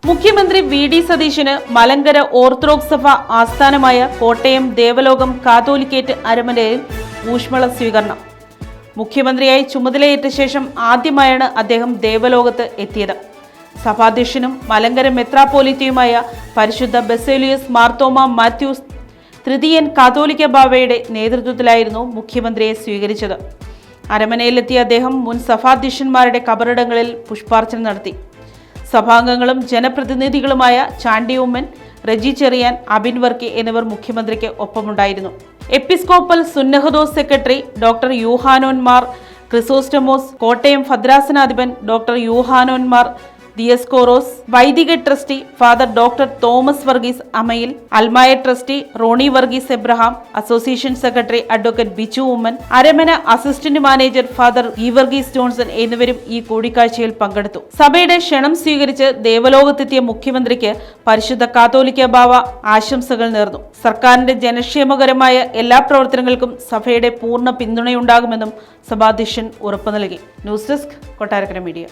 മുഖ്യമന്ത്രി വി.ഡി. സതീശന് മലങ്കര ഓർത്തഡോക്സ് സഭ ആസ്ഥാനമായ കോട്ടയം ദേവലോകം കാതോലിക്കേറ്റ് അരമനയിൽ ഊഷ്മള സ്വീകരണം. മുഖ്യമന്ത്രിയായി ചുമതലയേറ്റ ശേഷം ആദ്യമായാണ് അദ്ദേഹം ദേവലോകത്ത് എത്തിയത്. സഭാധ്യക്ഷനും മലങ്കര മെത്രാപ്പോലീത്തയുമായ പരിശുദ്ധ ബസേലിയസ് മാർത്തോമ മാത്യൂസ് തൃതീയൻ കാതോലിക്ക ബാവയുടെ നേതൃത്വത്തിലായിരുന്നു മുഖ്യമന്ത്രിയെ സ്വീകരിച്ചത്. അരമനയിലെത്തിയ അദ്ദേഹം മുൻ സഭാധ്യക്ഷന്മാരുടെ കബറിടങ്ങളിൽ പുഷ്പാർച്ചന നടത്തി. സഭാംഗങ്ങളും ജനപ്രതിനിധികളുമായ ചാണ്ടി ഉമ്മൻ, റെജി ചെറിയാൻ, അബിൻ വർക്കി എന്നിവർ മുഖ്യമന്ത്രിക്ക് ഒപ്പമുണ്ടായിരുന്നു. എപ്പിസ്കോപ്പൽ സുന്നഹദോസ് സെക്രട്ടറി ഡോക്ടർ യൂഹാനോൻ മാർ ക്രിസോസ്റ്റമോസ്, കോട്ടയം ഭദ്രാസനാധിപൻ ഡോക്ടർ യൂഹാനോൻ മാർ ദിയസ്കോറോസ്, വൈദിക trustee father doctor Thomas Varghese Amayil, അൽമായ trustee Rony Varghese Abraham, association secretary advocate Biju Oommen, അരമന assistant manager father Geevarghese Johnson എന്നിവരും ഈ കൂടിക്കാഴ്ചയിൽ പങ്കെടുത്തു. സഭയുടെ ക്ഷണം സ്വീകരിച്ച് ദേവലോകത്തെത്തിയ മുഖ്യമന്ത്രിക്ക് പരിശുദ്ധ കാതോലിക്ക ബാവ ആശംസകൾ നേർന്നു. സർക്കാരിന്റെ ജനക്ഷേമകരമായ എല്ലാ പ്രവർത്തനങ്ങൾക്കും സഭയുടെ പൂർണ്ണ പിന്തുണയുണ്ടാകുമെന്നും സഭാധ്യക്ഷൻ ഉറപ്പു നൽകി. News desk, Kottarakkara media.